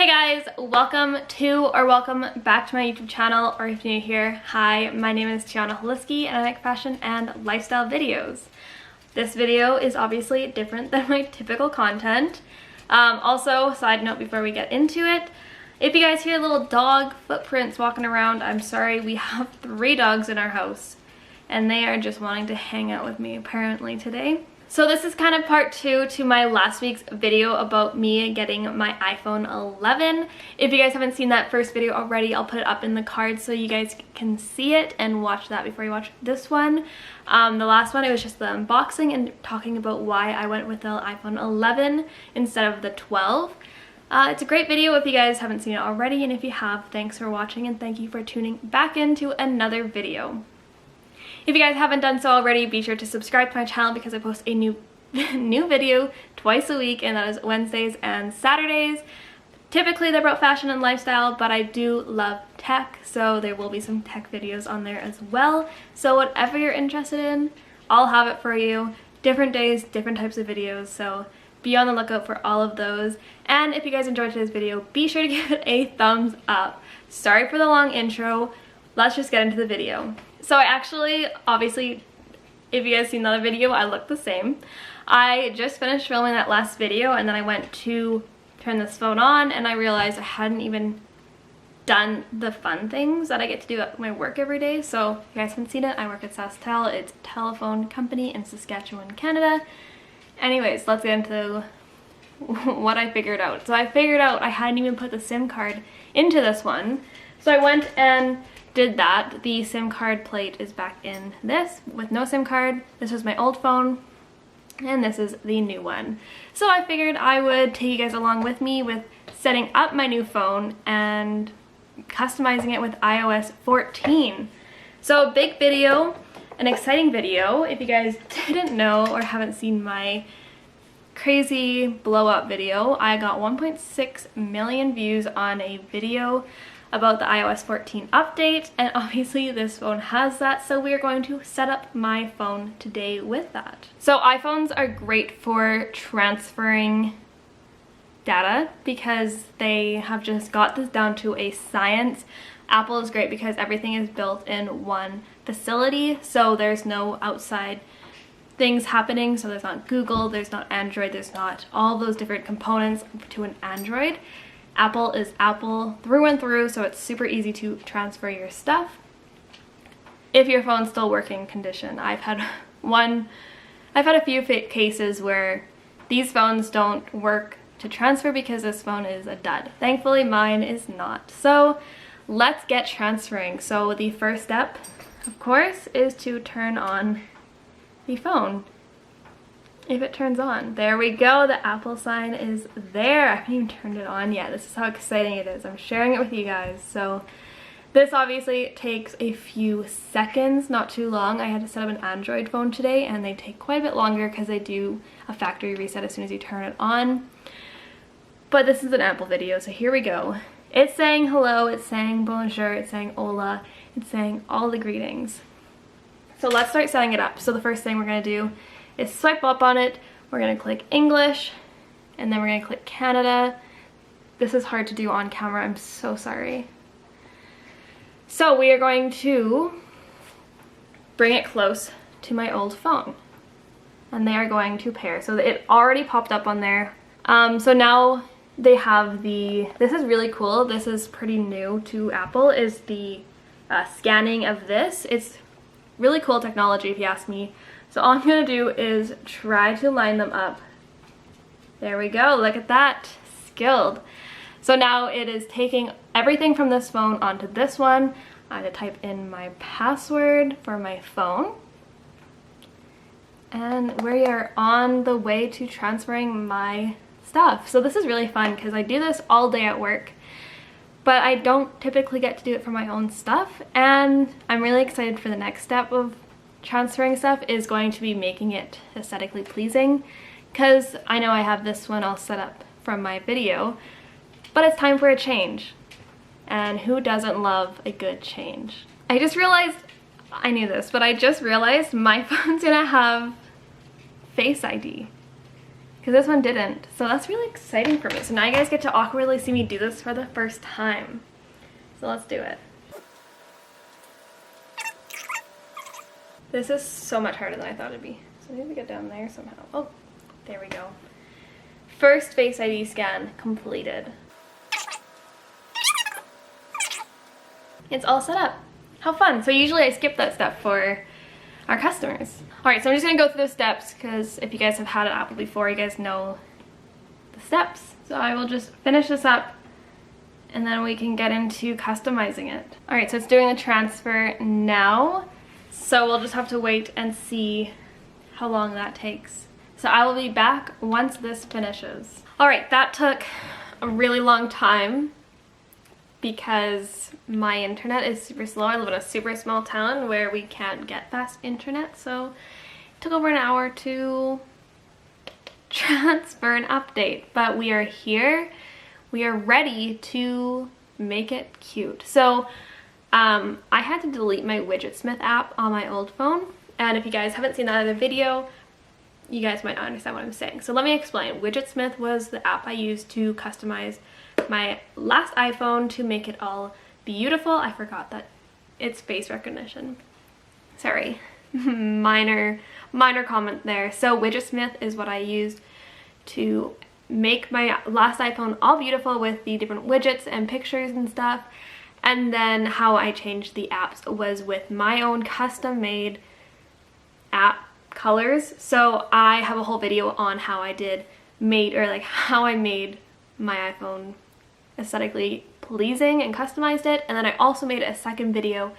Hey guys, welcome back to my YouTube channel, or if you're new here, hi, my name is Tiannaholizki and I make fashion and lifestyle videos. This video is obviously different than my typical content. Also, side note before we get into it, if you guys hear little dog footprints walking around, I'm sorry, we have 3 dogs in our house and they are just wanting to hang out with me apparently today. So this is kind of part 2 to my last week's video about me getting my iPhone 11. If you guys haven't seen that first video already, I'll put it up in the cards so you guys can see it and watch that before you watch this one. The last one, it was just the unboxing and talking about why I went with the iPhone 11 instead of the 12. It's a great video if you guys haven't seen it already, and if you have, thanks for watching and thank you for tuning back into another video. If you guys haven't done so already, be sure to subscribe to my channel because I post a new video twice a week, and that is Wednesdays and Saturdays. Typically they're about fashion and lifestyle, but I do love tech, so there will be some tech videos on there as well. So whatever you're interested in, I'll have it for you. Different days, different types of videos, so be on the lookout for all of those. And if you guys enjoyed today's video, be sure to give it a thumbs up. Sorry for the long intro, let's just get into the video. So I actually, obviously, if you guys seen the other video, I look the same. I just finished filming that last video and then I went to turn this phone on and I realized I hadn't even done the fun things that I get to do at my work every day. So if you guys haven't seen it, I work at SaskTel. It's a telephone company in Saskatchewan, Canada. Anyways, let's get into what I figured out. So I figured out I hadn't even put the SIM card into this one. So I went and did that. The SIM card plate is back in this with no SIM card. This was my old phone and this is the new one. So I figured I would take you guys along with me with setting up my new phone and customizing it with iOS 14. So a big video, an exciting video. If you guys didn't know or haven't seen my crazy blow up video, I got 1.6 million views on a video about the iOS 14 update, and obviously this phone has that, so we are going to set up my phone today with that. So iPhones are great for transferring data because they have just got this down to a science. Apple is great because everything is built in one facility, so there's no outside things happening. So there's not Google, there's not Android, there's not all those different components to an Android. Apple is Apple through and through, so it's super easy to transfer your stuff if your phone's still working condition. I've had a few cases where these phones don't work to transfer because this phone is a dud. Thankfully mine is not. So let's get transferring. So the first step, of course, is to turn on the phone. If it turns on. There we go, the Apple sign is there. I haven't even turned it on yet. This is how exciting it is. I'm sharing it with you guys. So this obviously takes a few seconds, not too long. I had to set up an Android phone today and they take quite a bit longer because they do a factory reset as soon as you turn it on. But this is an Apple video, so here we go. It's saying hello, it's saying bonjour, it's saying hola, it's saying all the greetings. So let's start setting it up. So the first thing we're gonna do is swipe up on it. We're gonna click English and then we're gonna click Canada. This is hard to do on camera, I'm so sorry. So we are going to bring it close to my old phone and they are going to pair. So it already popped up on there. So now they have this is really cool, this is pretty new to Apple, is the scanning of this. It's really cool technology if you ask me. So all I'm going to do is try to line them up. There we go, look at that, skilled. So now it is taking everything from this phone onto this one. I had to type in my password for my phone. And we are on the way to transferring my stuff. So this is really fun because I do this all day at work, but I don't typically get to do it for my own stuff. And I'm really excited for the next step of transferring stuff is going to be making it aesthetically pleasing, because I know I have this one all set up from my video, but it's time for a change. And who doesn't love a good change? I just realized, I knew this, but I just realized my phone's gonna have Face ID. because this one didn't. So that's really exciting for me. So now you guys get to awkwardly see me do this for the first time. So let's do it. This is so much harder than I thought it'd be. So I need to get down there somehow. Oh, there we go. First Face ID scan completed. It's all set up. How fun. So usually I skip that step for our customers. Alright, so I'm just going to go through the steps because if you guys have had an Apple before, you guys know the steps. So I will just finish this up and then we can get into customizing it. Alright, so it's doing the transfer now. So we'll just have to wait and see how long that takes. So I will be back once this finishes. Alright, that took a really long time because my internet is super slow. I live in a super small town where we can't get fast internet, so it took over an hour to transfer an update. But we are here. We are ready to make it cute. So I had to delete my Widgetsmith app on my old phone, and if you guys haven't seen that other video, you guys might not understand what I'm saying. So let me explain. Widgetsmith was the app I used to customize my last iPhone to make it all beautiful. I forgot that it's face recognition. Sorry, minor comment there. So Widgetsmith is what I used to make my last iPhone all beautiful with the different widgets and pictures and stuff. And then how I changed the apps was with my own custom made app colors. So I have a whole video on how I how I made my iPhone aesthetically pleasing and customized it. And then I also made a second video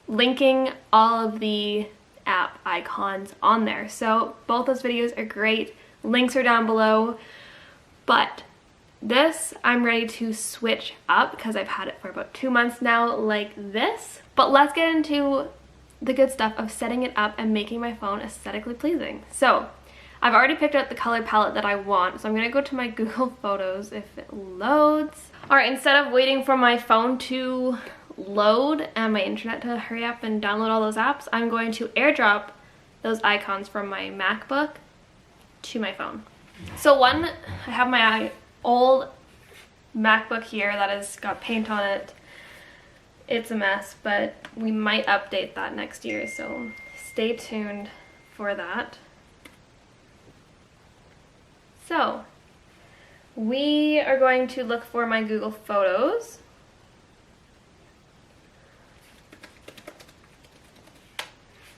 linking all of the app icons on there. So both those videos are great. Links are down below. But this I'm ready to switch up because I've had it for about 2 months now like this. But let's get into the good stuff of setting it up and making my phone aesthetically pleasing. So I've already picked out the color palette that I want, so I'm gonna go to my Google Photos if it loads. Alright, instead of waiting for my phone to load and my internet to hurry up and download all those apps, I'm going to airdrop those icons from my MacBook to my phone. So I have my old MacBook here that has got paint on it. It's a mess, but we might update that next year, so stay tuned for that. So we are going to look for my Google Photos.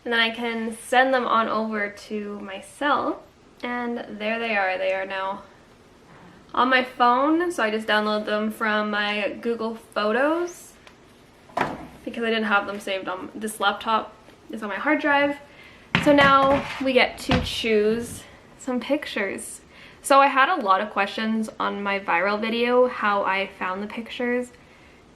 And then I can send them on over to my cell. And there they are. They are now on my phone. So I just download them from my Google Photos because I didn't have them saved on this laptop. It's on my hard drive. So now we get to choose some pictures. So I had a lot of questions on my viral video how I found the pictures,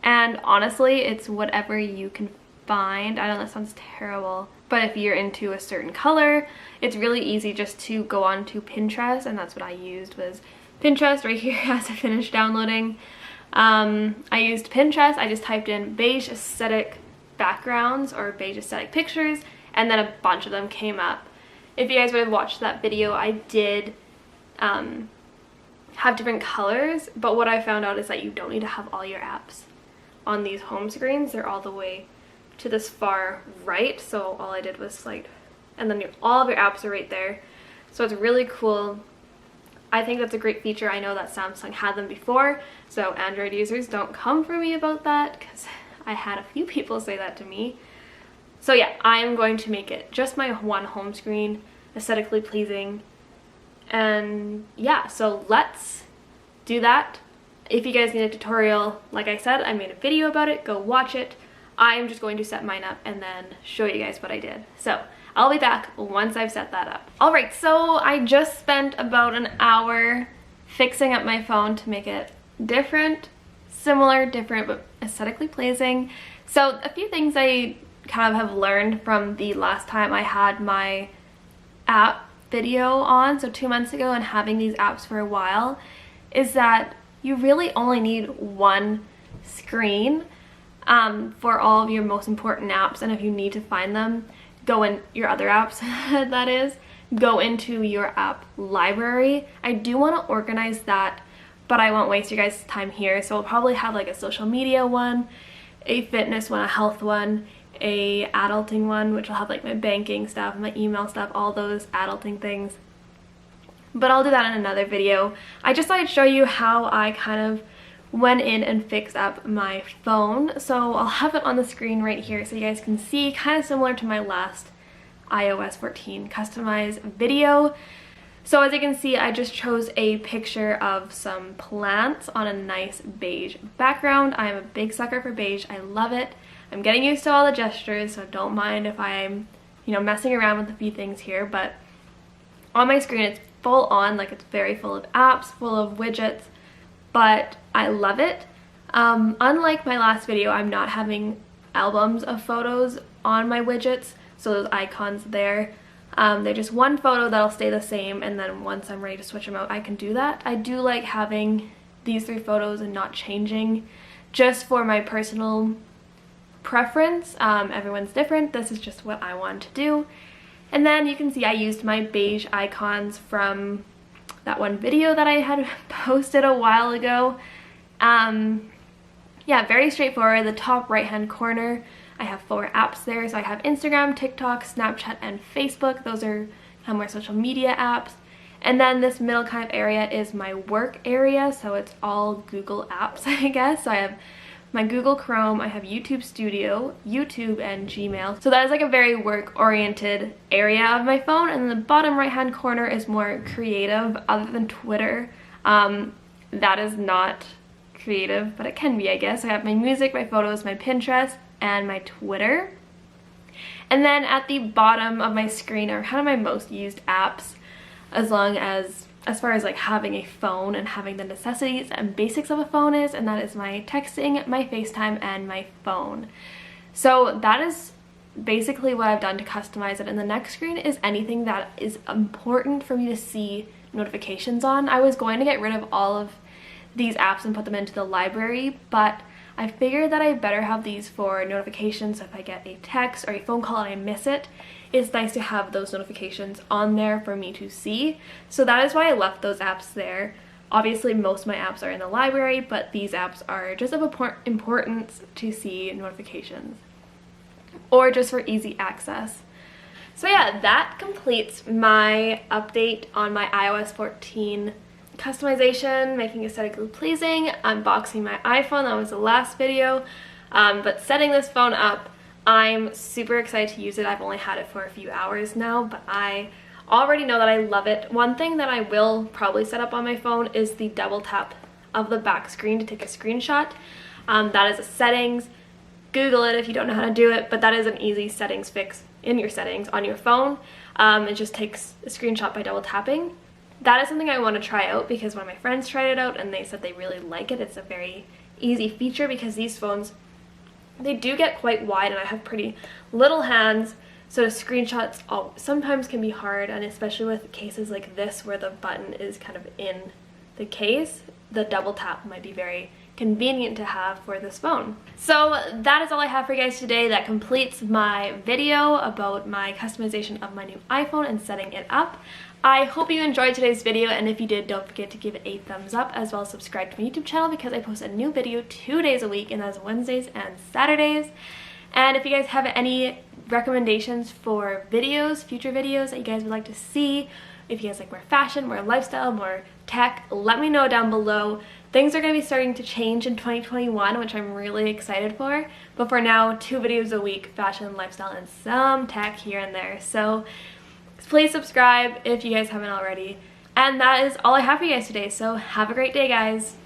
and honestly it's whatever you can find. I know that sounds terrible, but if you're into a certain color, it's really easy just to go on to Pinterest, and that's what I used, was Pinterest right here as I finished downloading. I used Pinterest. I just typed in beige aesthetic backgrounds or beige aesthetic pictures, and then a bunch of them came up. If you guys would have watched that video, I did have different colors, but what I found out is that you don't need to have all your apps on these home screens. They're all the way to this far right, so all I did was select, and then all of your apps are right there. So it's really cool. I think that's a great feature. I know that Samsung had them before, so Android users don't come for me about that because I had a few people say that to me. So yeah, I am going to make it just my one home screen, aesthetically pleasing. And yeah, so let's do that. If you guys need a tutorial, like I said, I made a video about it, go watch it. I'm just going to set mine up and then show you guys what I did. So I'll be back once I've set that up. Alright, so I just spent about an hour fixing up my phone to make it different, but aesthetically pleasing. So a few things I kind of have learned from the last time I had my app video on, so 2 months ago, and having these apps for a while, is that you really only need one screen for all of your most important apps, and if you need to find them, go in your other apps that is, go into your app library. I do want to organize that, but I won't waste your guys' time here. So I'll probably have like a social media one, a fitness one, a health one, a adulting one, which will have like my banking stuff, my email stuff, all those adulting things. But I'll do that in another video. I just thought I'd show you how I kind of went in and fixed up my phone. So I'll have it on the screen right here so you guys can see, kind of similar to my last iOS 14 customized video. So as you can see, I just chose a picture of some plants on a nice beige background. I am a big sucker for beige. I love it. I'm getting used to all the gestures, so don't mind if I'm, messing around with a few things here, but on my screen it's full on, like it's very full of apps, full of widgets, but I love it. Unlike my last video, I'm not having albums of photos on my widgets, so those icons there. They're just one photo that'll stay the same, and then once I'm ready to switch them out, I can do that. I do like having these 3 photos and not changing, just for my personal preference. Everyone's different. This is just what I want to do. And then you can see I used my beige icons from that one video that I had posted a while ago. Yeah, very straightforward. The top right hand corner, I have 4 apps there. So I have Instagram, TikTok, Snapchat, and Facebook. Those are kind of more social media apps. And then this middle kind of area is my work area. So it's all Google apps, I guess. So I have my Google Chrome, I have YouTube Studio, YouTube, and Gmail. So that is like a very work-oriented area of my phone. And the bottom right-hand corner is more creative, other than Twitter. That is not creative, but it can be, I guess. I have my music, my photos, my Pinterest, and my Twitter. And then at the bottom of my screen are kind of my most used apps, as far as like having a phone and having the necessities and basics of a phone is, and that is my texting, my FaceTime, and my phone. So that is basically what I've done to customize it. And the next screen is anything that is important for me to see notifications on. I was going to get rid of all of these apps and put them into the library, but I figured that I better have these for notifications. So if I get a text or a phone call and I miss it, it's nice to have those notifications on there for me to see. So that is why I left those apps there. Obviously most of my apps are in the library, but these apps are just of importance to see notifications or just for easy access. So yeah, that completes my update on my iOS 14 customization, making aesthetically pleasing, unboxing my iPhone. That was the last video, but setting this phone up, I'm super excited to use it. I've only had it for a few hours now, but I already know that I love it. One thing that I will probably set up on my phone is the double tap of the back screen to take a screenshot. That is a settings. Google it if you don't know how to do it, but that is an easy settings fix in your settings on your phone. It just takes a screenshot by double tapping. That is something I want to try out because one of my friends tried it out and they said they really like it. It's a very easy feature because these phones, they do get quite wide and I have pretty little hands, so screenshots sometimes can be hard, and especially with cases like this where the button is kind of in the case, the double tap might be very convenient to have for this phone. So that is all I have for you guys today. That completes my video about my customization of my new iPhone and setting it up. I hope you enjoyed today's video, and if you did, don't forget to give it a thumbs up, as well as subscribe to my YouTube channel because I post a new video 2 days a week, and that's Wednesdays and Saturdays. And if you guys have any recommendations for videos, future videos that you guys would like to see, if you guys like more fashion, more lifestyle, more tech, let me know down below. Things are going to be starting to change in 2021, which I'm really excited for. But for now, 2 videos a week, fashion, lifestyle, and some tech here and there. So please subscribe if you guys haven't already. And that is all I have for you guys today. So have a great day, guys.